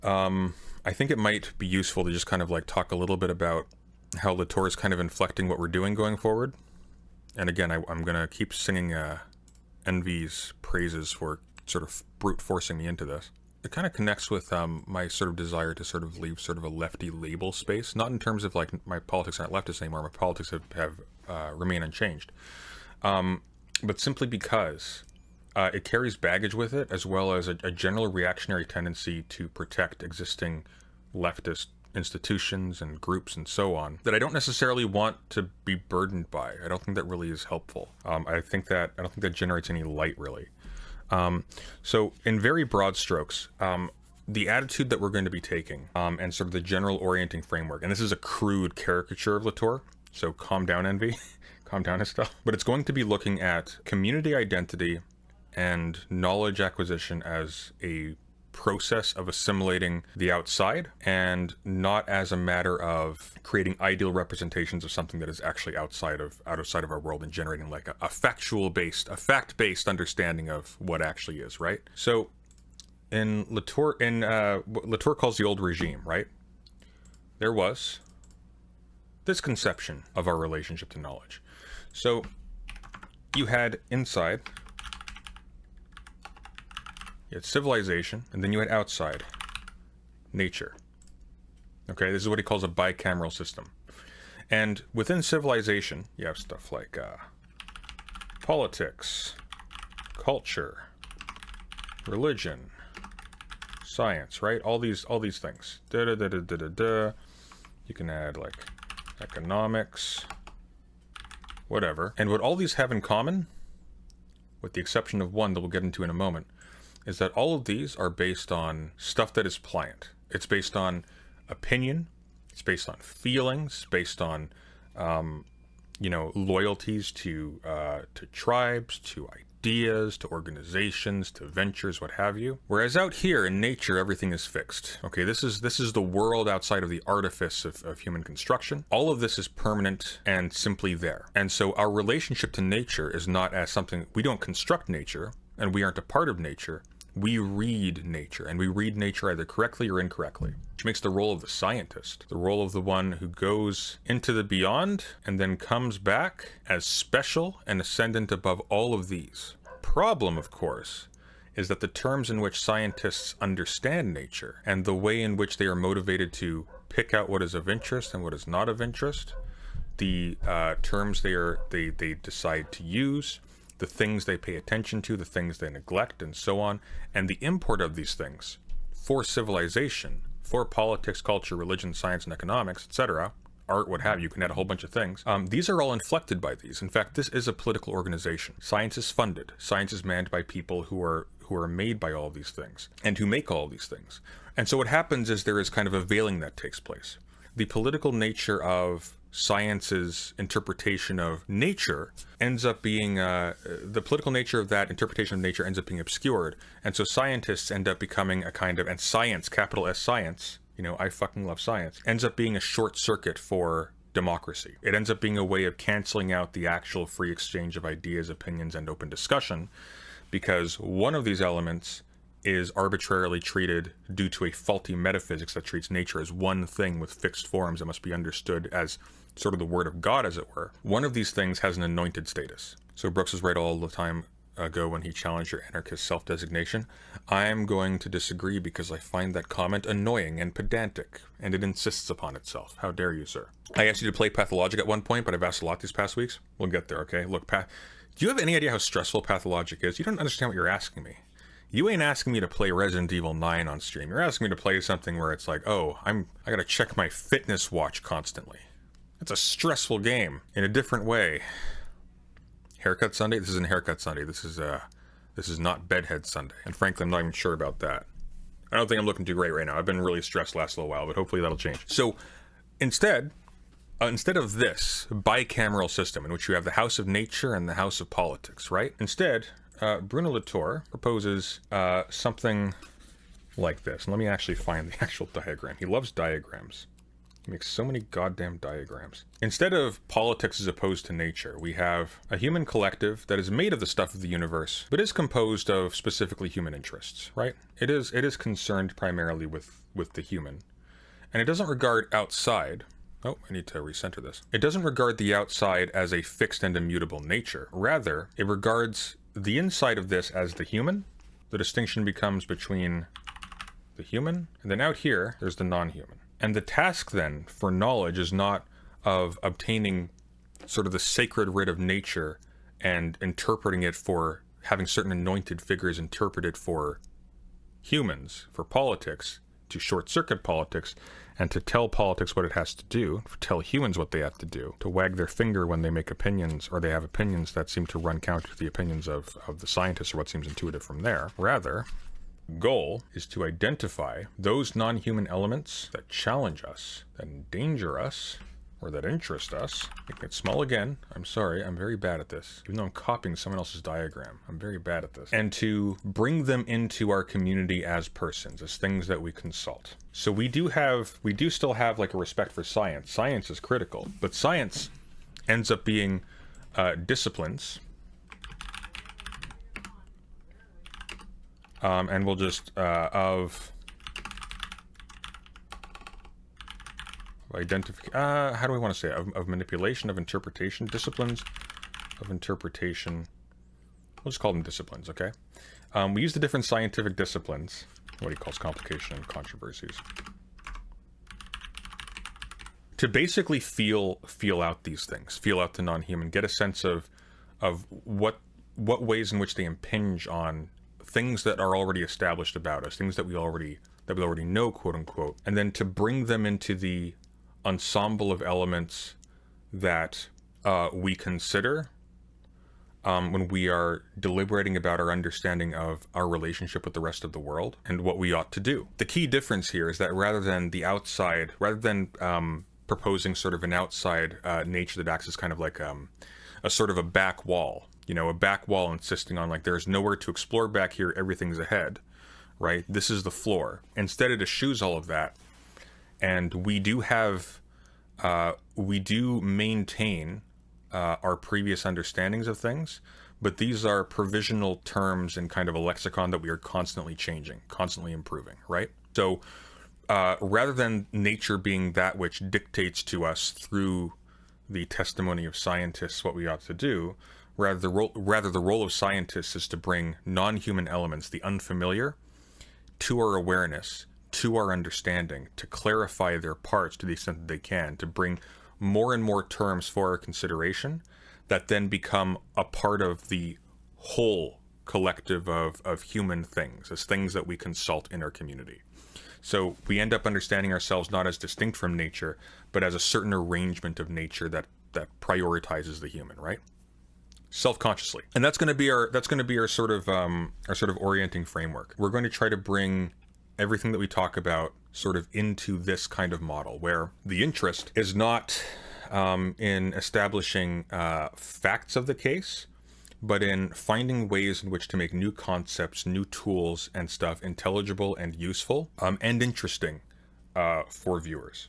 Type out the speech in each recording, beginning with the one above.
I think it might be useful to just kind of like talk a little bit about how Latour is kind of inflecting what we're doing going forward. And again, I'm going to keep singing Envy's praises for sort of brute forcing me into this. It kind of connects with my sort of desire to sort of leave sort of a lefty label space, not in terms of like my politics aren't leftist anymore, my politics have remained unchanged, but simply because it carries baggage with it, as well as a general reactionary tendency to protect existing leftist institutions and groups and so on that I don't necessarily want to be burdened by. I don't think that really is helpful. I don't think that generates any light really. So in very broad strokes, the attitude that we're going to be taking, and sort of the general orienting framework, and this is a crude caricature of Latour, so calm down, Envy, calm down his stuff, but it's going to be looking at community identity and knowledge acquisition as a process of assimilating the outside, and not as a matter of creating ideal representations of something that is actually outside of our world and generating like a fact-based understanding of what actually is, right? So in Latour, what Latour calls the old regime, right? There was this conception of our relationship to knowledge. So you had inside, you had civilization, and then you had outside, nature. Okay, this is what he calls a bicameral system. And within civilization, you have stuff like politics, culture, religion, science, right? All these things. You can add like economics, whatever. And what all these have in common, with the exception of one that we'll get into in a moment, is that all of these are based on stuff that is pliant. It's based on opinion, it's based on feelings, based on, loyalties to tribes, to ideas, to organizations, to ventures, what have you. Whereas out here in nature, everything is fixed. Okay, this is the world outside of the artifice of human construction. All of this is permanent and simply there. And so our relationship to nature is not as something, we don't construct nature, and we aren't a part of nature. We read nature, and we read nature either correctly or incorrectly, which makes the role of the scientist, the role of the one who goes into the beyond and then comes back as special and ascendant above all of these. Problem, of course, is that the terms in which scientists understand nature and the way in which they are motivated to pick out what is of interest and what is not of interest, the terms they decide to use, the things they pay attention to, the things they neglect, and so on, and the import of these things for civilization, for politics, culture, religion, science, and economics, etc., art, what have you, can add a whole bunch of things. These are all inflected by these. In fact, this is a political organization. Science is funded. Science is manned by people who are made by all of these things, and who make all of these things. And so what happens is there is kind of a veiling that takes place. The political nature of science's interpretation of nature ends up being, the political nature of that interpretation of nature ends up being obscured. And so scientists end up becoming a kind of, and science, capital S science, I fucking love science, ends up being a short circuit for democracy. It ends up being a way of canceling out the actual free exchange of ideas, opinions, and open discussion, because one of these elements is arbitrarily treated due to a faulty metaphysics that treats nature as one thing with fixed forms that must be understood as sort of the word of God, as it were. One of these things has an anointed status. So Brooks was right all the time ago when he challenged your anarchist self-designation. I'm going to disagree because I find that comment annoying and pedantic, and it insists upon itself. How dare you, sir? I asked you to play Pathologic at one point, but I've asked a lot these past weeks. We'll get there, okay? Look, do you have any idea how stressful Pathologic is? You don't understand what you're asking me. You ain't asking me to play Resident Evil 9 on stream. You're asking me to play something where it's like, oh, I gotta check my fitness watch constantly. It's a stressful game in a different way. Haircut Sunday? This isn't Haircut Sunday. This is not Bedhead Sunday. And frankly, I'm not even sure about that. I don't think I'm looking too great right now. I've been really stressed last little while, but hopefully that'll change. So instead of this bicameral system in which you have the House of Nature and the House of Politics, right? Instead, Bruno Latour proposes something like this. And let me actually find the actual diagram. He loves diagrams. It makes so many goddamn diagrams. Instead of politics as opposed to nature, we have a human collective that is made of the stuff of the universe, but is composed of specifically human interests, right? It is concerned primarily with the human. And it doesn't regard outside. Oh, I need to recenter this. It doesn't regard the outside as a fixed and immutable nature. Rather, it regards the inside of this as the human. The distinction becomes between the human, and then out here, there's the non-human. And the task then for knowledge is not of obtaining sort of the sacred writ of nature and interpreting it for having certain anointed figures interpret it for humans, for politics, to short circuit politics, and to tell politics what it has to do, to tell humans what they have to do, to wag their finger when they make opinions, or they have opinions that seem to run counter to the opinions of the scientists or what seems intuitive from there. Rather, goal is to identify those non-human elements that challenge us, that endanger us, or that interest us. Make it small again. I'm sorry, I'm very bad at this. Even though I'm copying someone else's diagram, I'm very bad at this. And to bring them into our community as persons, as things that we consult. So we do still have like a respect for science. Science is critical, but science ends up being disciplines. And we'll just, of identification, how do we want to say it? Of manipulation, of interpretation, disciplines of interpretation. We'll just call them disciplines, okay? We use the different scientific disciplines, what he calls complication and controversies, to basically feel out these things, feel out the non-human, get a sense of what ways in which they impinge on things that are already established about us, things that we already know, quote unquote, and then to bring them into the ensemble of elements that we consider when we are deliberating about our understanding of our relationship with the rest of the world and what we ought to do. The key difference here is that rather than proposing sort of an outside nature that acts as kind of like a sort of a back wall, you know, a back wall insisting on like there's nowhere to explore back here, everything's ahead, right? This is the floor. Instead, it eschews all of that, and we do maintain our previous understandings of things, but these are provisional terms in kind of a lexicon that we are constantly changing, constantly improving, right? So rather than nature being that which dictates to us through the testimony of scientists what we ought to do, rather the role of scientists is to bring non-human elements, the unfamiliar, to our awareness, to our understanding, to clarify their parts to the extent that they can, to bring more and more terms for our consideration that then become a part of the whole collective of human things, as things that we consult in our community. So we end up understanding ourselves not as distinct from nature, but as a certain arrangement of nature that prioritizes the human, right? Self-consciously. And that's going to be our sort of orienting framework. We're going to try to bring everything that we talk about sort of into this kind of model where the interest is not in establishing facts of the case, but in finding ways in which to make new concepts, new tools and stuff intelligible and useful and interesting for viewers,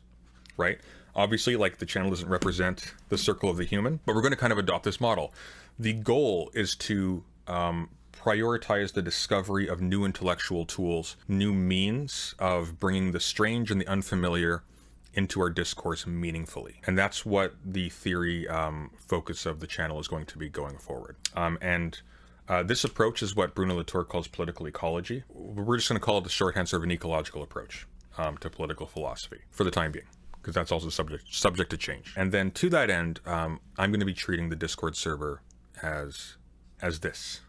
right? Obviously, like, the channel doesn't represent the circle of the human, but we're going to kind of adopt this model. The goal is to prioritize the discovery of new intellectual tools, new means of bringing the strange and the unfamiliar into our discourse meaningfully. And that's what the theory focus of the channel is going to be going forward. This approach is what Bruno Latour calls political ecology. We're just going to call it the shorthand sort of an ecological approach to political philosophy for the time being, because that's also subject to change. And then to that end, I'm going to be treating the Discord server as this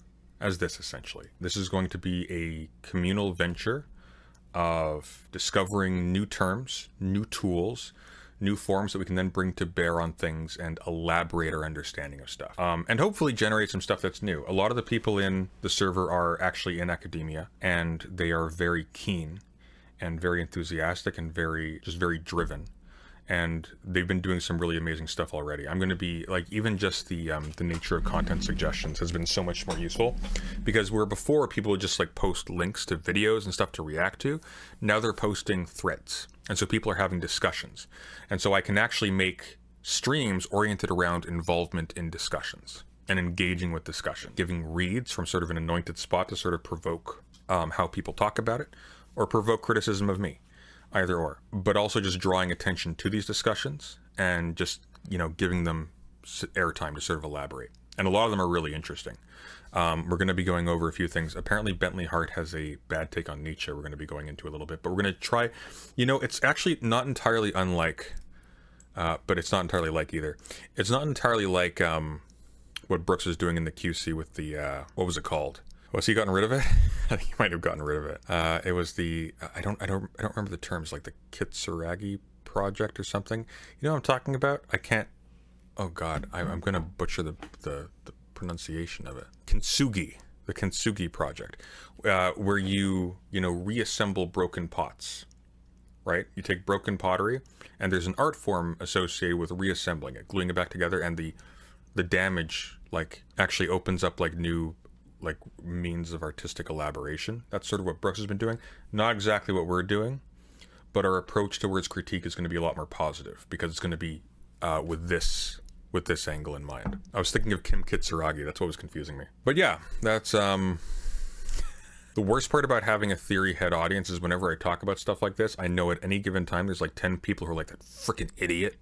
essentially. This is going to be a communal venture of discovering new terms, new tools, new forms that we can then bring to bear on things and elaborate our understanding of stuff. And hopefully generate some stuff that's new. A lot of the people in the server are actually in academia, and they are very keen and very enthusiastic and very driven. And they've been doing some really amazing stuff already. I'm going to be like, even just the nature of content suggestions has been so much more useful, because where before people would just like post links to videos and stuff to react to, now they're posting threads. And so people are having discussions. And so I can actually make streams oriented around involvement in discussions and engaging with discussion, giving reads from sort of an anointed spot to sort of provoke how people talk about it, or provoke criticism of me, either or. But also just drawing attention to these discussions and just, you know, giving them airtime to sort of elaborate. And a lot of them are really interesting. We're going to be going over a few things. Apparently Bentley Hart has a bad take on Nietzsche. We're going to be going into a little bit, but we're going to try, you know, it's actually not entirely unlike, but it's not entirely like either. It's not entirely like what Brooks is doing in the QC with the, what was it called? Was he gotten rid of it? I think he might have gotten rid of it. It was the, I don't remember the terms, like the Kitsuragi project or something. You know what I'm talking about? I can't, oh God, I'm going to butcher the pronunciation of it. Kintsugi, the Kintsugi project, where you reassemble broken pots, right? You take broken pottery, and there's an art form associated with reassembling it, gluing it back together, and the damage like actually opens up like new like means of artistic elaboration. That's sort of what Brooks has been doing. Not exactly what we're doing, but our approach towards critique is going to be a lot more positive because it's going to be with this angle in mind. I was thinking of Kim Kitsuragi. That's what was confusing me. But yeah, that's the worst part about having a theory head audience is whenever I talk about stuff like this, I know at any given time there's like 10 people who are like, that freaking idiot.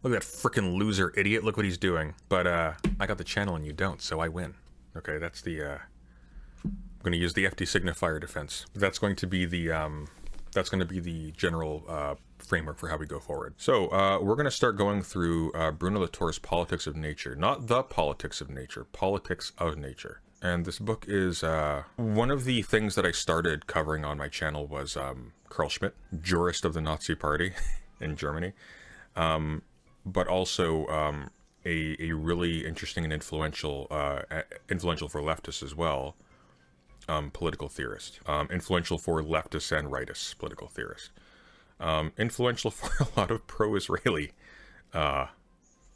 Look at that freaking loser idiot. Look what he's doing. But I got the channel and you don't, so I win. Okay, that's the I'm going to use the FD signifier defense. That's going to be the general framework for how we go forward. So we're going to start going through Bruno Latour's Politics of Nature. Not the Politics of Nature, Politics of Nature. And this book is one of the things that I started covering on my channel was Carl Schmitt, jurist of the Nazi Party in Germany, but also a really interesting and influential for leftists as well, political theorist, influential for leftists and rightists, political theorist, influential for a lot of pro-Israeli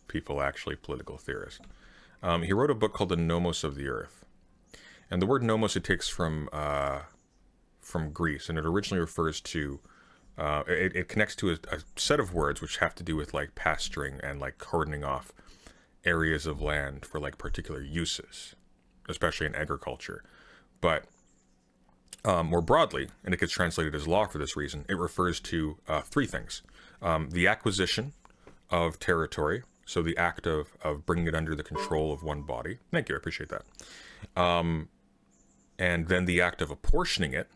people, actually, political theorists. He wrote a book called The Nomos of the Earth, and the word nomos it takes from Greece, and it originally refers to it connects to a set of words which have to do with like pasturing and like cordoning off areas of land for like particular uses, especially in agriculture. But more broadly, and it gets translated as law for this reason, it refers to three things. The acquisition of territory, so the act of bringing it under the control of one body. Thank you, I appreciate that. And then the act of apportioning it.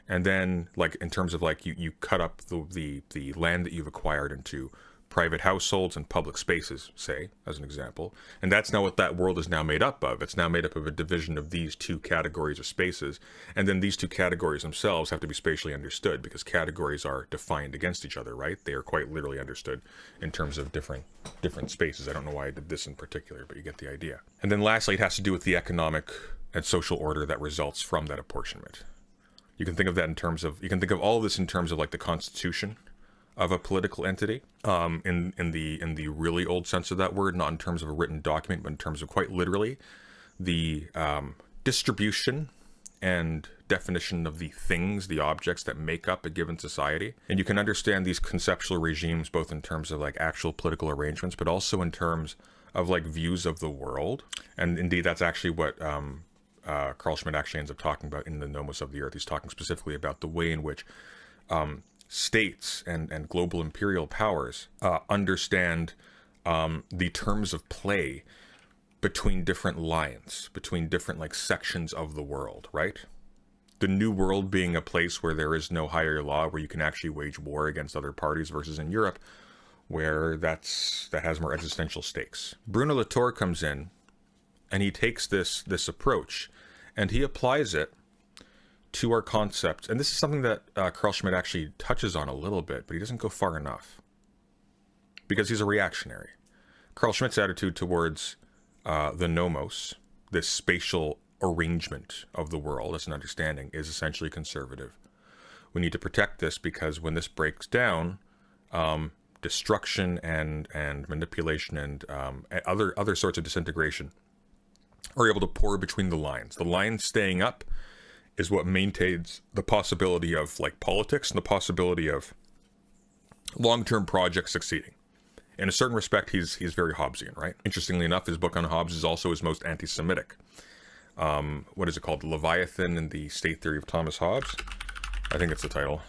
And then, like, in terms of, like, you cut up the land that you've acquired into private households and public spaces, say, as an example. And that's now what that world is now made up of. It's now made up of a division of these two categories of spaces. And then these two categories themselves have to be spatially understood because categories are defined against each other, right? They are quite literally understood in terms of different spaces. I don't know why I did this in particular, but you get the idea. And then lastly, it has to do with the economic and social order that results from that apportionment. You can think of that in terms of, you can think of all of this in terms of like the constitution of a political entity, in the really old sense of that word, not in terms of a written document, but in terms of quite literally the distribution and definition of the things, the objects that make up a given society. And you can understand these conceptual regimes both in terms of like actual political arrangements, but also in terms of like views of the world. And indeed, that's actually what Carl Schmitt actually ends up talking about in The Nomos of the Earth. He's talking specifically about the way in which states and global imperial powers understand the terms of play between different lines, between different like sections of the world, right? The New World being a place where there is no higher law, where you can actually wage war against other parties, versus in Europe, where that has more existential stakes. Bruno Latour comes in, and he takes this approach, and he applies it to our concepts. And this is something that Carl Schmitt actually touches on a little bit, but he doesn't go far enough, because he's a reactionary. Carl Schmitt's attitude towards the nomos, this spatial arrangement of the world as an understanding, is essentially conservative. We need to protect this because when this breaks down, destruction and manipulation and other sorts of disintegration are able to pour between the lines. The lines staying up is what maintains the possibility of like politics and the possibility of long-term projects succeeding. In a certain respect, he's very Hobbesian, right? Interestingly enough, his book on Hobbes is also his most anti-Semitic. What is it called? Leviathan and the State Theory of Thomas Hobbes? I think it's the title.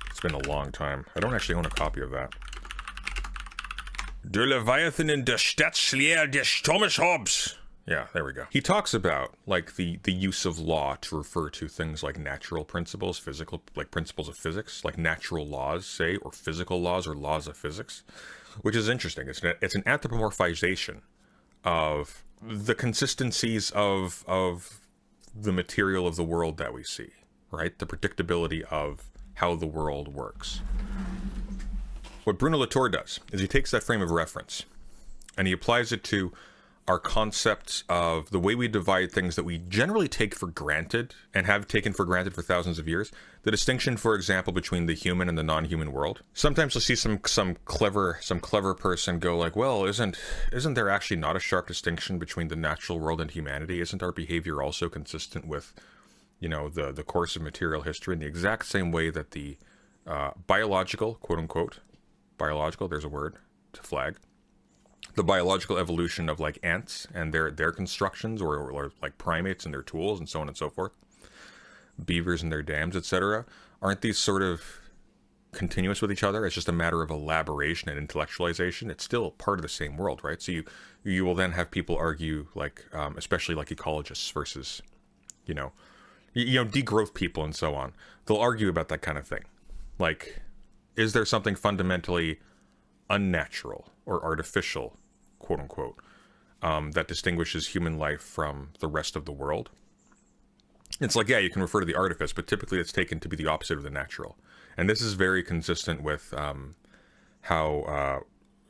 It's been a long time. I don't actually own a copy of that. Der Leviathan in der Staatslehre des Thomas Hobbes. Yeah, there we go. He talks about like the use of law to refer to things like natural principles, physical, like principles of physics, like natural laws, say, or physical laws or laws of physics, which is interesting. It's an anthropomorphization of the consistencies of the material of the world that we see, right? The predictability of how the world works. What Bruno Latour does is he takes that frame of reference and he applies it to our concepts of the way we divide things that we generally take for granted and have taken for granted for thousands of years. The distinction, for example, between the human and the non-human world. Sometimes you'll see some clever person go like, well, isn't there actually not a sharp distinction between the natural world and humanity? Isn't our behavior also consistent with, you know, the course of material history in the exact same way that the biological, quote unquote, biological, there's a word to flag, the biological evolution of like ants and their constructions, or like primates and their tools and so on and so forth, beavers and their dams, etc. Aren't these sort of continuous with each other? It's just a matter of elaboration and intellectualization. It's still part of the same world, right? So you will then have people argue, like especially like ecologists versus you know degrowth people and so on. They'll argue about that kind of thing. Like, is there something fundamentally unnatural or artificial, quote unquote, that distinguishes human life from the rest of the world? It's like, yeah, you can refer to the artifice, but typically it's taken to be the opposite of the natural. And this is very consistent with how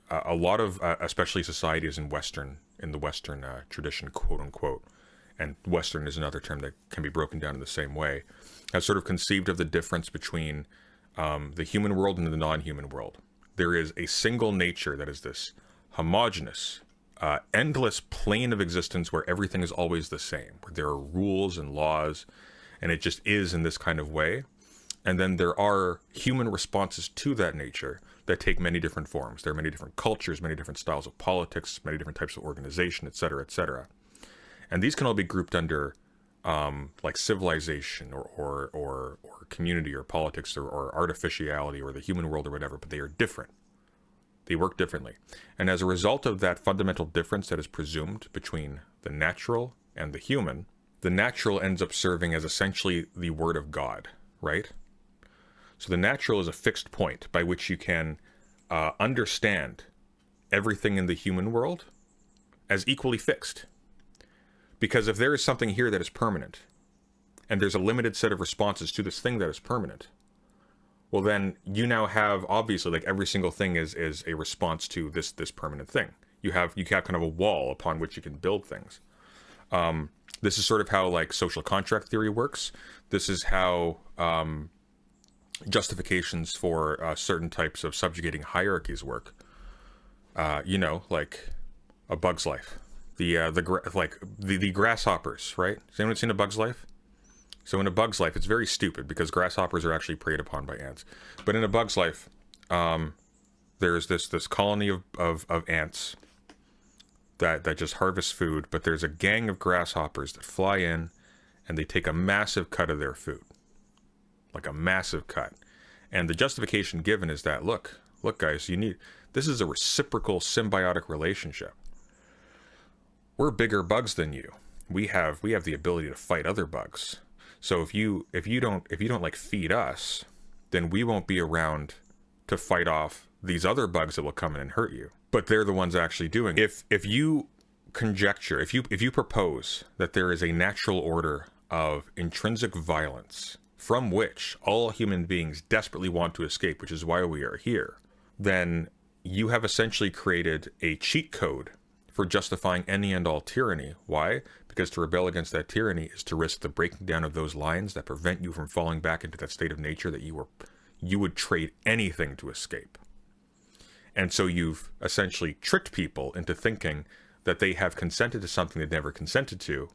a lot of, especially societies in the Western tradition, quote unquote, and Western is another term that can be broken down in the same way, have sort of conceived of the difference between the human world and the non-human world. There is a single nature that is this homogeneous, endless plane of existence where everything is always the same, where there are rules and laws, and it just is in this kind of way. And then there are human responses to that nature that take many different forms. There are many different cultures, many different styles of politics, many different types of organization, etc., etc. And these can all be grouped under like civilization or community or politics or artificiality or the human world or whatever, but they are different. They work differently. And as a result of that fundamental difference that is presumed between the natural and the human, the natural ends up serving as essentially the word of God, right? So the natural is a fixed point by which you can understand everything in the human world as equally fixed. Because if there is something here that is permanent, and there's a limited set of responses to this thing that is permanent, well then you now have, obviously, like every single thing is a response to this permanent thing. You have kind of a wall upon which you can build things. This is sort of how like social contract theory works. This is how justifications for certain types of subjugating hierarchies work. Like A Bug's Life. The grasshoppers, right? Has anyone seen A Bug's Life? So in A Bug's Life, it's very stupid because grasshoppers are actually preyed upon by ants. But in A Bug's Life, there's this colony of ants that just harvest food, but there's a gang of grasshoppers that fly in and they take a massive cut of their food. Like a massive cut. And the justification given is that, look guys, this is a reciprocal symbiotic relationship. We're bigger bugs than you. We have the ability to fight other bugs. So if you don't like feed us, then we won't be around to fight off these other bugs that will come in and hurt you. But they're the ones actually doing it. If you conjecture, if you propose that there is a natural order of intrinsic violence from which all human beings desperately want to escape, which is why we are here, then you have essentially created a cheat code for justifying any and all tyranny. Why? Because to rebel against that tyranny is to risk the breaking down of those lines that prevent you from falling back into that state of nature that you would trade anything to escape. And so you've essentially tricked people into thinking that they have consented to something they never consented to,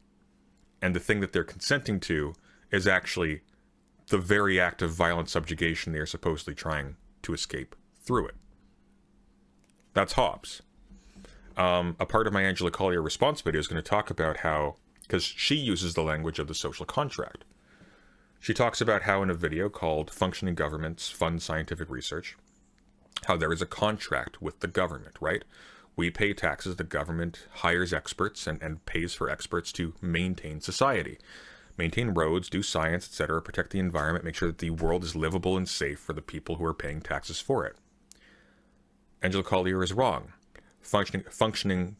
and the thing that they're consenting to is actually the very act of violent subjugation they are supposedly trying to escape through it. That's Hobbes. A part of my Angela Collier response video is going to talk about how, because she uses the language of the social contract. She talks about how in a video called Functioning Governments Fund Scientific Research, how there is a contract with the government, right? We pay taxes, the government hires experts and pays for experts to maintain society. Maintain roads, do science, etc., protect the environment, make sure that the world is livable and safe for the people who are paying taxes for it. Angela Collier is wrong. Functioning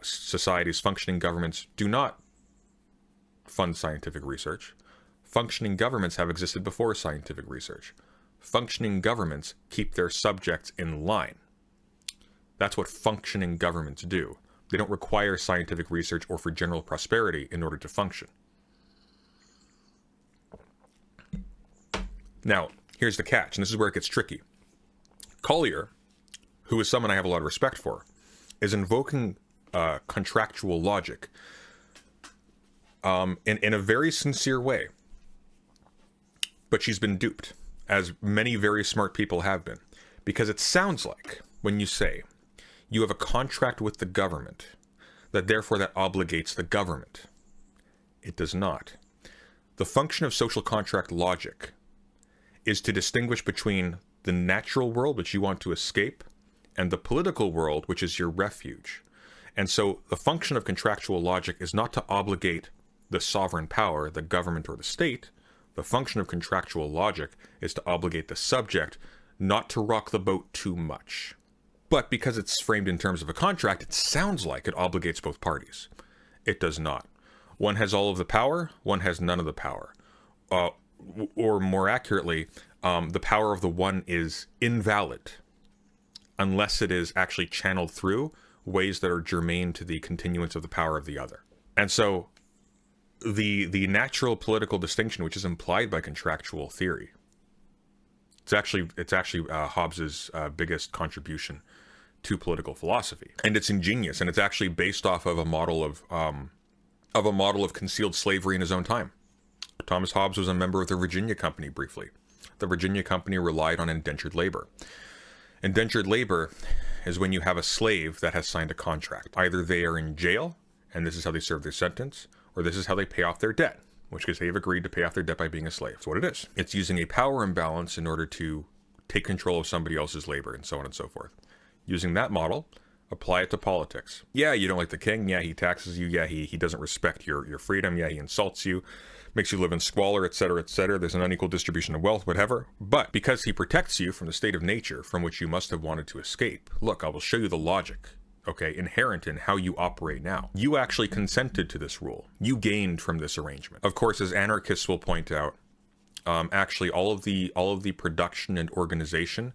societies, functioning governments do not fund scientific research. Functioning governments have existed before scientific research. Functioning governments keep their subjects in line. That's what functioning governments do. They don't require scientific research or for general prosperity in order to function. Now, here's the catch, and this is where it gets tricky. Collier, who is someone I have a lot of respect for, is invoking contractual logic in a very sincere way. But she's been duped, as many very smart people have been. Because it sounds like, when you say, you have a contract with the government, that therefore that obligates the government. It does not. The function of social contract logic is to distinguish between the natural world, which you want to escape, and the political world, which is your refuge. And so the function of contractual logic is not to obligate the sovereign power, the government or the state. The function of contractual logic is to obligate the subject not to rock the boat too much. But because it's framed in terms of a contract, it sounds like it obligates both parties. It does not. One has all of the power, one has none of the power. Or more accurately, the power of the one is invalid unless it is actually channeled through ways that are germane to the continuance of the power of the other. And so the natural political distinction, which is implied by contractual theory, it's actually Hobbes's biggest contribution to political philosophy, and it's ingenious, and it's actually based off of a model of concealed slavery in his own time. Thomas Hobbes was a member of the Virginia Company briefly. The Virginia Company relied on indentured labor. Indentured labor is when you have a slave that has signed a contract. Either they are in jail, and this is how they serve their sentence, or this is how they pay off their debt, which case they've agreed to pay off their debt by being a slave. That's what it is. It's using a power imbalance in order to take control of somebody else's labor, and so on and so forth. Using that model, apply it to politics. Yeah, you don't like the king. Yeah, he taxes you. Yeah, he doesn't respect your freedom. Yeah, he insults you, makes you live in squalor, etc., etc. There's an unequal distribution of wealth, whatever. But because he protects you from the state of nature from which you must have wanted to escape, look, I will show you the logic, okay, inherent in how you operate now. You actually consented to this rule. You gained from this arrangement. Of course, as anarchists will point out, actually all of the production and organization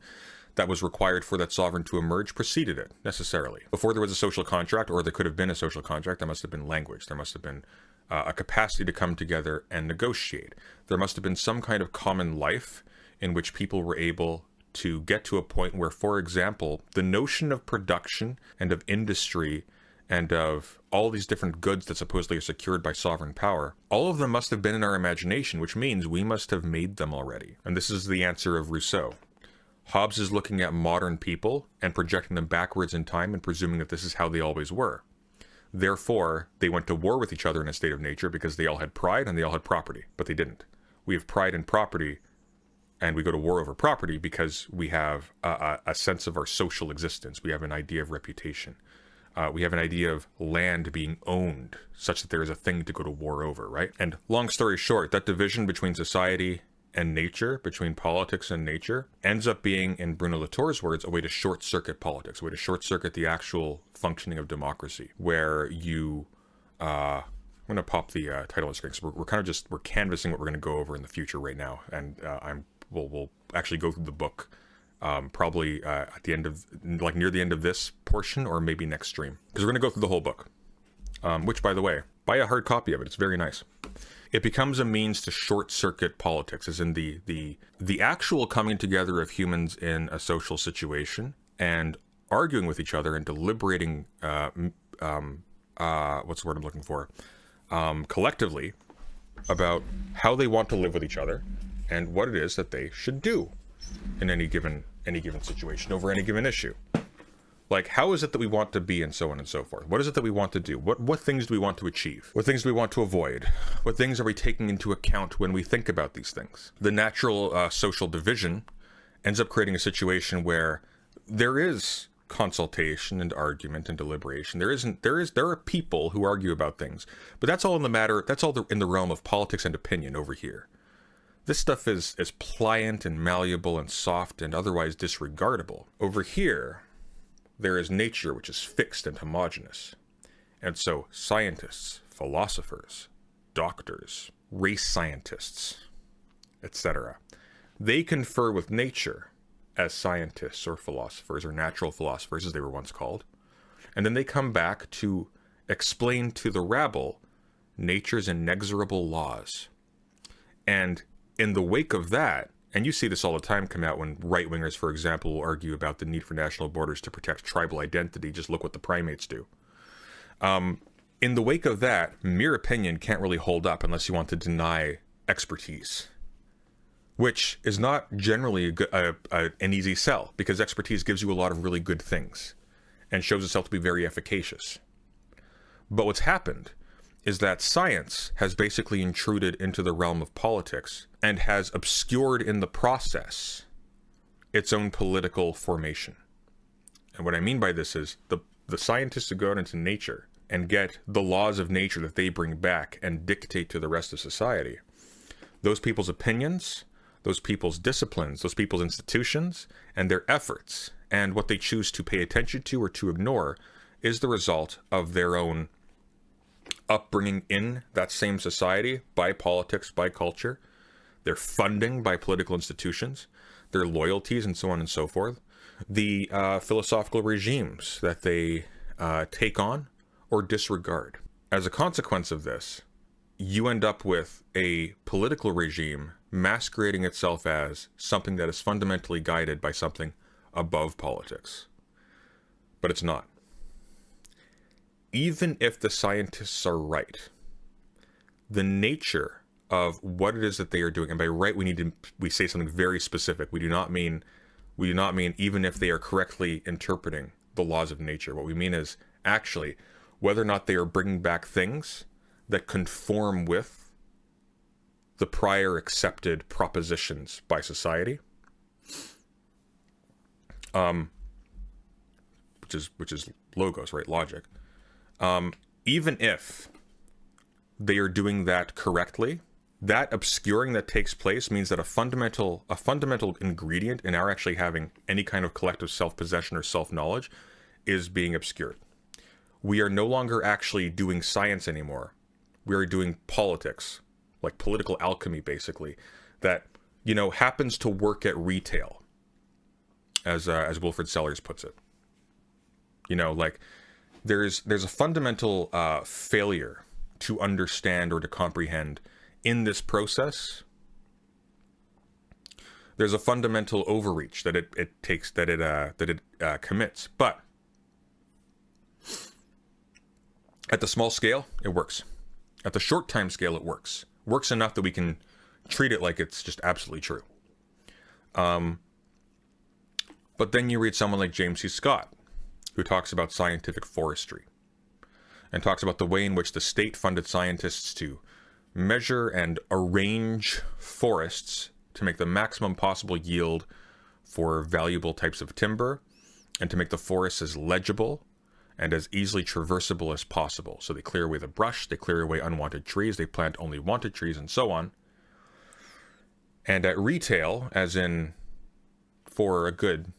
that was required for that sovereign to emerge preceded it, necessarily. Before there was a social contract, or there could have been a social contract, there must have been language. There must have been a capacity to come together and negotiate. There must have been some kind of common life in which people were able to get to a point where, for example, the notion of production and of industry and of all these different goods that supposedly are secured by sovereign power, all of them must have been in our imagination, which means we must have made them already. And this is the answer of Rousseau. Hobbes is looking at modern people and projecting them backwards in time and presuming that this is how they always were. Therefore, they went to war with each other in a state of nature because they all had pride and they all had property, but they didn't. We have pride and property, and we go to war over property because we have a sense of our social existence. We have an idea of reputation. We have an idea of land being owned such that there is a thing to go to war over, right? And long story short, that division between society and nature, between politics and nature, ends up being, in Bruno Latour's words, a way to short-circuit politics, a way to short-circuit the actual functioning of democracy, where you, I'm going to pop the title on the screen, so we're canvassing what we're going to go over in the future right now, and we'll actually go through the book probably at the end of, like near the end of this portion, or maybe next stream, because we're going to go through the whole book, which, by the way, buy a hard copy of it, it's very nice. It becomes a means to short-circuit politics, as in the actual coming together of humans in a social situation and arguing with each other and deliberating, what's the word I'm looking for, collectively, about how they want to live with each other and what it is that they should do in any given situation over any given issue. Like, how is it that we want to be, and so on and so forth? What is it that we want to do? What things do we want to achieve? What things do we want to avoid? What things are we taking into account when we think about these things? The natural social division ends up creating a situation where there is consultation and argument and deliberation. There are people who argue about things, but that's all in the realm of politics and opinion over here. This stuff is pliant and malleable and soft and otherwise disregardable. Over here, there is nature, which is fixed and homogeneous. And so scientists, philosophers, doctors, race scientists, etc., they confer with nature as scientists or philosophers, or natural philosophers as they were once called. And then they come back to explain to the rabble nature's inexorable laws. And in the wake of that, and you see this all the time come out when right-wingers, for example, will argue about the need for national borders to protect tribal identity. Just look what the primates do. In the wake of that, mere opinion can't really hold up unless you want to deny expertise, which is not generally an easy sell, because expertise gives you a lot of really good things and shows itself to be very efficacious. But what's happened is that science has basically intruded into the realm of politics and has obscured in the process its own political formation. And what I mean by this is the scientists who go out into nature and get the laws of nature that they bring back and dictate to the rest of society, those people's opinions, those people's disciplines, those people's institutions, and their efforts, and what they choose to pay attention to or to ignore, is the result of their own upbringing in that same society, by politics, by culture, their funding by political institutions, their loyalties, and so on and so forth, the philosophical regimes that they take on or disregard. As a consequence of this, you end up with a political regime masquerading itself as something that is fundamentally guided by something above politics. But it's not. Even if the scientists are right, the nature of what it is that they are doing, and by right we say something very specific. We do not mean even if they are correctly interpreting the laws of nature. What we mean is actually whether or not they are bringing back things that conform with the prior accepted propositions by society, which is logos, right? Logic. Even if they are doing that correctly, that obscuring that takes place means that a fundamental ingredient in our actually having any kind of collective self-possession or self-knowledge is being obscured. We are no longer actually doing science anymore. We are doing politics, like political alchemy, basically, that, happens to work at retail, as Wilfrid Sellers puts it. There's a fundamental failure to understand or to comprehend in this process. There's a fundamental overreach that it commits, but at the small scale, it works. At the short time scale, it works. Works enough that we can treat it like it's just absolutely true. But then you read someone like James C. Scott, who talks about scientific forestry, and talks about the way in which the state funded scientists to measure and arrange forests to make the maximum possible yield for valuable types of timber, and to make the forests as legible and as easily traversable as possible. So they clear away the brush, they clear away unwanted trees, they plant only wanted trees, and so on. And at retail, as in for a good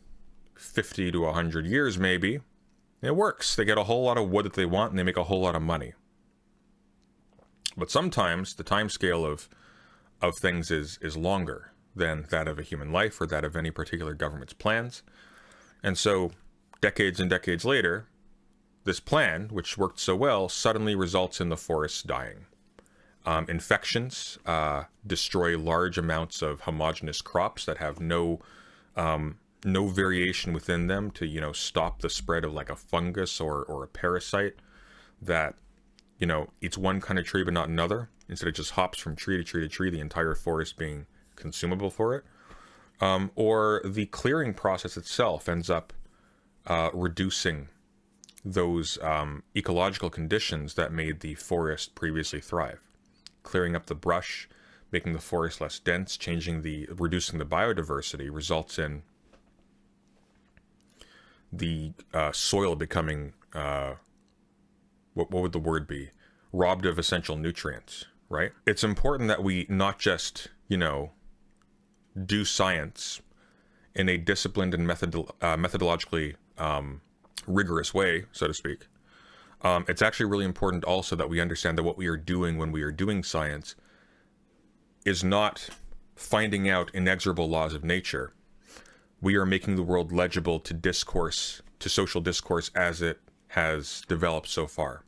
50 to 100 years maybe, it works. They get a whole lot of wood that they want and they make a whole lot of money. But sometimes the time scale of things is longer than that of a human life or that of any particular government's plans. And so decades and decades later, this plan, which worked so well, suddenly results in the forests dying. Infections destroy large amounts of homogeneous crops that have no variation within them to, stop the spread of like a fungus or a parasite that, eats one kind of tree but not another. instead it just hops from tree to tree to tree, the entire forest being consumable for it. Or the clearing process itself ends up reducing those ecological conditions that made the forest previously thrive. Clearing up the brush, making the forest less dense, reducing the biodiversity results in the soil becoming, what would the word be? Robbed of essential nutrients, right? It's important that we not just, do science in a disciplined and methodologically rigorous way, so to speak. It's actually really important also that we understand that what we are doing when we are doing science is not finding out inexorable laws of nature. We are making the world legible to discourse, to social discourse as it has developed so far,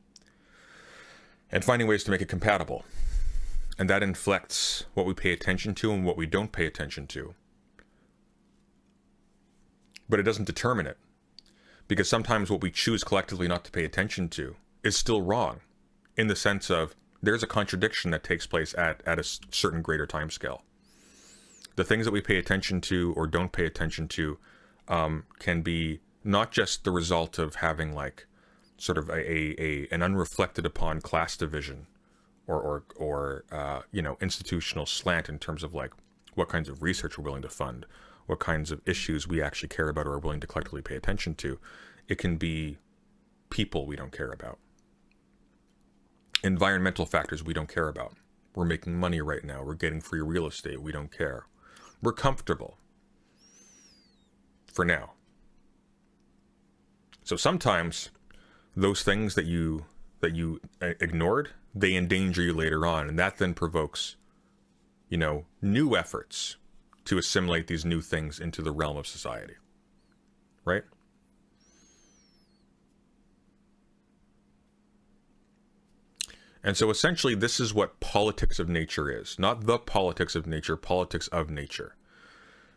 and finding ways to make it compatible. And that inflects what we pay attention to and what we don't pay attention to. But it doesn't determine it, because sometimes what we choose collectively not to pay attention to is still wrong, in the sense of there's a contradiction that takes place at a certain greater time scale. The things that we pay attention to or don't pay attention to can be not just the result of having like sort of an unreflected upon class division or institutional slant in terms of like what kinds of research we're willing to fund, what kinds of issues we actually care about or are willing to collectively pay attention to. It can be people we don't care about. Environmental factors we don't care about. We're making money right now. We're getting free real estate. We don't care. We're comfortable. For now. So sometimes those things that you ignored, they endanger you later on. And that then provokes, new efforts to assimilate these new things into the realm of society. Right? And so essentially this is what politics of nature is. Not the politics of nature, politics of nature.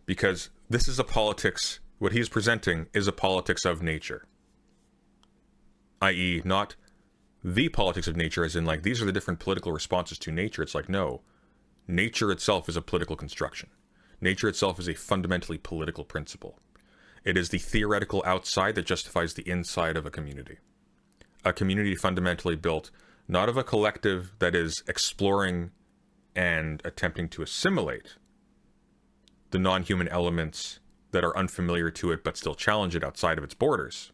Because this is a politics, what he's presenting is a politics of nature. I.e. not the politics of nature as in like these are the different political responses to nature. It's like, no, nature itself is a political construction. Nature itself is a fundamentally political principle. It is the theoretical outside that justifies the inside of a community. A community fundamentally built not of a collective that is exploring and attempting to assimilate the non-human elements that are unfamiliar to it but still challenge it outside of its borders.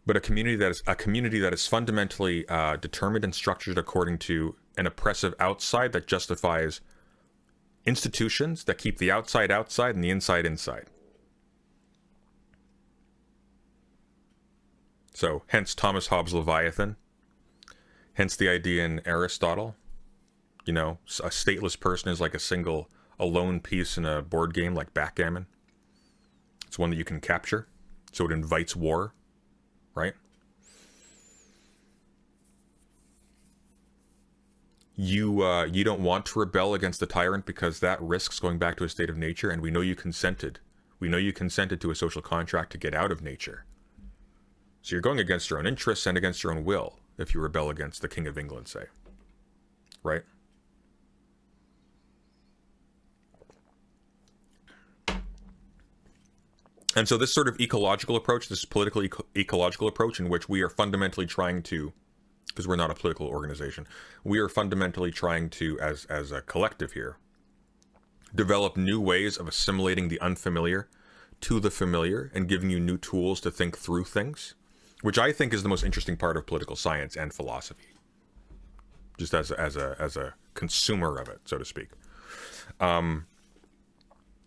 But a community that is fundamentally determined and structured according to an oppressive outside that justifies institutions that keep the outside outside and the inside inside. So, hence Thomas Hobbes' Leviathan. Hence the idea in Aristotle. A stateless person is like a lone piece in a board game like backgammon. It's one that you can capture. So it invites war, right? You don't want to rebel against the tyrant because that risks going back to a state of nature, and we know you consented. We know you consented to a social contract to get out of nature. So you're going against your own interests and against your own will if you rebel against the King of England, say. Right? And so this sort of ecological approach, this political ecological approach in which we are fundamentally trying to, because we're not a political organization, we are fundamentally trying to, as a collective here, develop new ways of assimilating the unfamiliar to the familiar and giving you new tools to think through things, which I think is the most interesting part of political science and philosophy, just as a consumer of it, so to speak.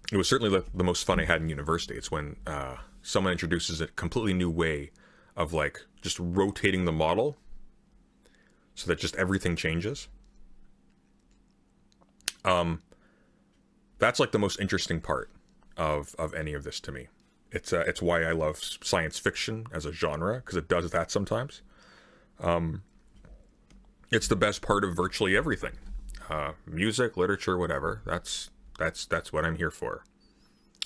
It was certainly the most fun I had in university. It's when someone introduces a completely new way of like just rotating the model so that just everything changes. That's like the most interesting part of any of this to me. It's why I love science fiction as a genre, because it does that sometimes. It's the best part of virtually everything. Music, literature, whatever. That's what I'm here for.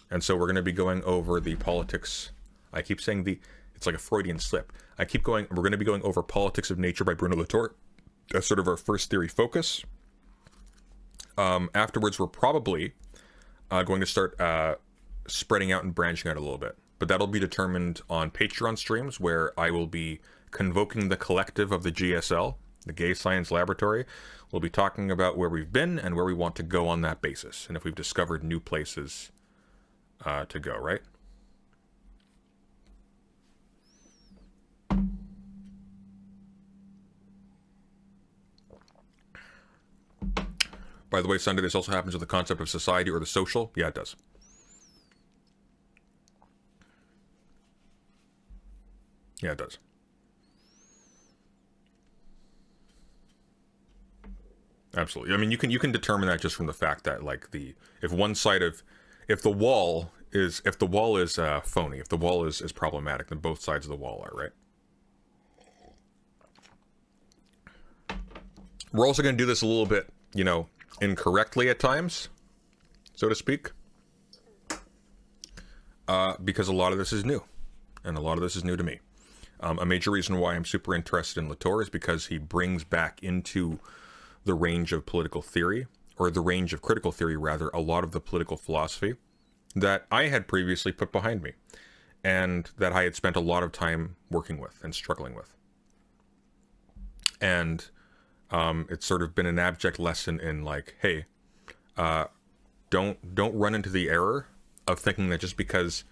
And so we're going to be going over the politics. I keep saying it's like a Freudian slip. We're going to be going over Politics of Nature by Bruno Latour. That's sort of our first theory focus. Afterwards, we're probably going to start spreading out and branching out a little bit. But that'll be determined on Patreon streams, where I will be convoking the collective of the GSL, the Gay Science Laboratory. We'll be talking about where we've been and where we want to go on that basis, and if we've discovered new places to go, right? By the way, Sunday, this also happens with the concept of society or the social. Yeah, it does. Yeah, it does. Absolutely. I mean, you can determine that just from the fact that, like, if the wall is phony, if the wall is problematic, then both sides of the wall are, right? We're also going to do this a little bit, incorrectly at times, so to speak, because a lot of this is new, and a lot of this is new to me. A major reason why I'm super interested in Latour is because he brings back into the range of political theory, or the range of critical theory, rather, a lot of the political philosophy that I had previously put behind me, and that I had spent a lot of time working with and struggling with. And it's sort of been an abject lesson in, like, hey, don't run into the error of thinking that just because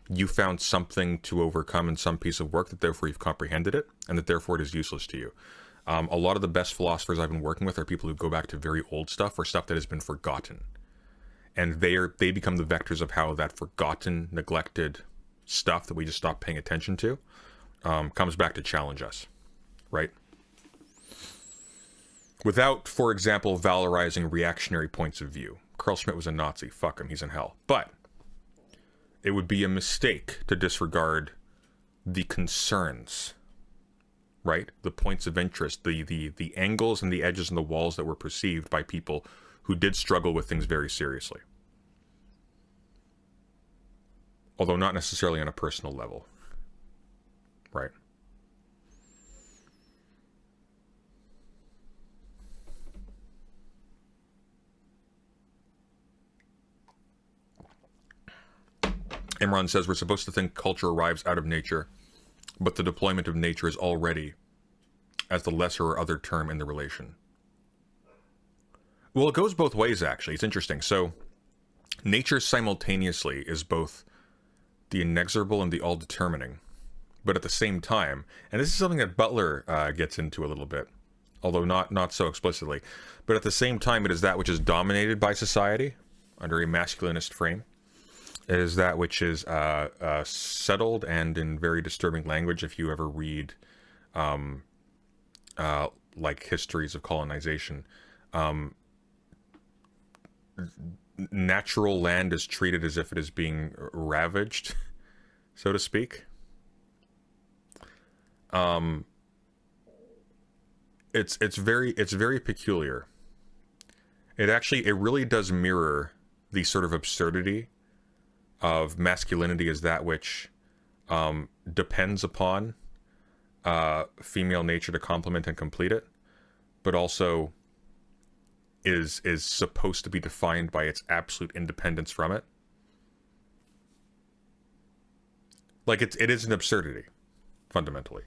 you found something to overcome in some piece of work, that therefore you've comprehended it, and that therefore it is useless to you. A lot of the best philosophers I've been working with are people who go back to very old stuff, or stuff that has been forgotten. And they become the vectors of how that forgotten, neglected stuff that we just stopped paying attention to comes back to challenge us, right? Without, for example, valorizing reactionary points of view. Carl Schmitt was a Nazi. Fuck him, he's in hell. But it would be a mistake to disregard the concerns, right? The points of interest, the angles and the edges and the walls that were perceived by people who did struggle with things very seriously. Although not necessarily on a personal level, right? Imran says we're supposed to think culture arrives out of nature, but the deployment of nature is already as the lesser or other term in the relation. Well, it goes both ways, actually. It's interesting. So, nature simultaneously is both the inexorable and the all-determining, but at the same time, and this is something that Butler gets into a little bit, although not so explicitly, but at the same time, it is that which is dominated by society under a masculinist frame. It is that which is settled and in very disturbing language. If you ever read like histories of colonization, natural land is treated as if it is being ravaged, so to speak. It's very peculiar. It really does mirror the sort of absurdity of masculinity as that which depends upon female nature to complement and complete it, but also is supposed to be defined by its absolute independence from it. Like, it is an absurdity, fundamentally.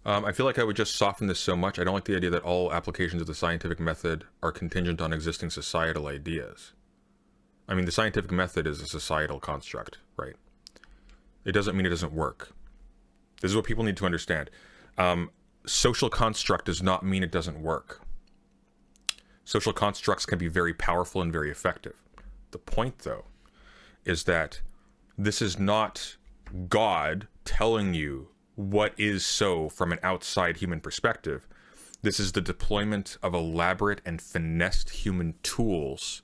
I feel like I would just soften this so much. I don't like the idea that all applications of the scientific method are contingent on existing societal ideas. I mean, the scientific method is a societal construct, right? It doesn't mean it doesn't work. This is what people need to understand. Social construct does not mean it doesn't work. Social constructs can be very powerful and very effective. The point, though, is that this is not God telling you what is so from an outside human perspective. This is the deployment of elaborate and finessed human tools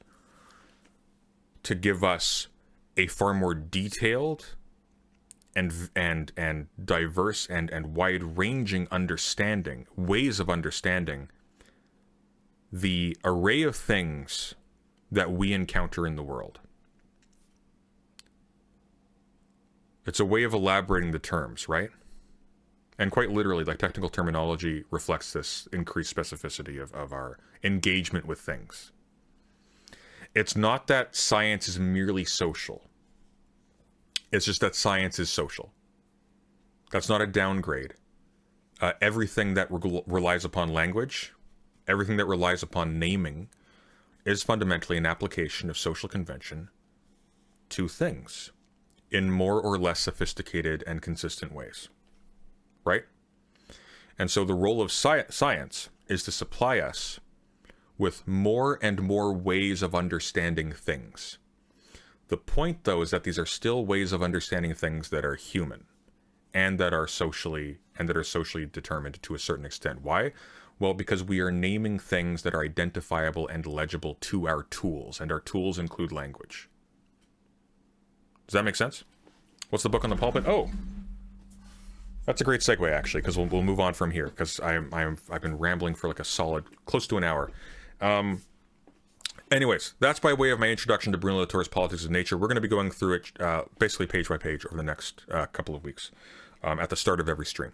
to give us a far more detailed and diverse and wide-ranging understanding, ways of understanding the array of things that we encounter in the world. It's a way of elaborating the terms, right? And quite literally, like, technical terminology reflects this increased specificity of our engagement with things. It's not that science is merely social. It's just that science is social. That's not a downgrade. Everything that relies upon language, everything that relies upon naming, is fundamentally an application of social convention to things in more or less sophisticated and consistent ways. Right? And so the role of science is to supply us with more and more ways of understanding things. The point, though, is that these are still ways of understanding things that are human and that are socially determined to a certain extent. Why? Well, because we are naming things that are identifiable and legible to our tools, and our tools include language. Does that make sense? What's the book on the pulpit? Oh, that's a great segue, actually, because we'll move on from here, because I've been rambling for like a solid close to an hour. Anyways, that's by way of my introduction to Bruno Latour's Politics of Nature. We're going to be going through it basically page by page over the next couple of weeks at the start of every stream.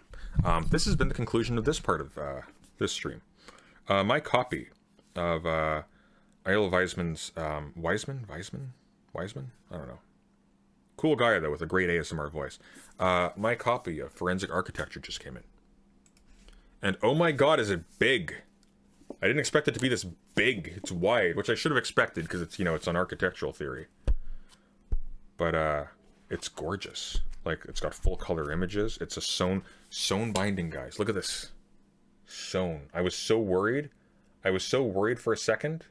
This has been the conclusion of this part of this stream. My copy of Eyal Weizman's Weizman? I don't know. Cool guy, though, with a great ASMR voice. My copy of Forensic Architecture just came in. And oh my god, is it big! I didn't expect it to be this big. It's wide, which I should have expected, because it's, you know, it's on architectural theory. But, it's gorgeous. Like, it's got full color images. It's a sewn binding, guys. Look at this. Sewn. I was so worried for a second.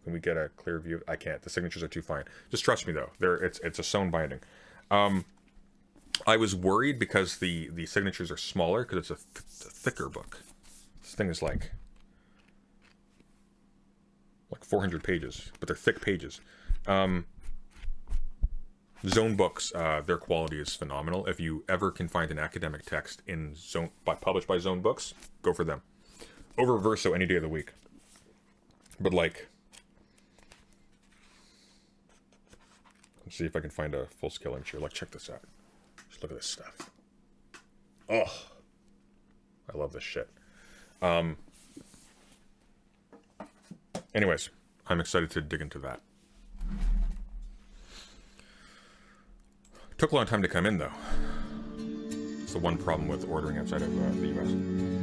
Can we get a clear view? I can't. The signatures are too fine. Just trust me, though. It's a sewn binding. I was worried because the signatures are smaller, because it's a thicker book. This thing is like 400 pages, but they're thick pages. Zone books, their quality is phenomenal. If you ever can find an academic text in published by Zone Books, go for them. Over Verso any day of the week. But like, let's see if I can find a full-scale image here. Like, check this out. Just look at this stuff. Oh, I love this shit. Anyways, I'm excited to dig into that. Took a long time to come in, though. It's the one problem with ordering outside of the US.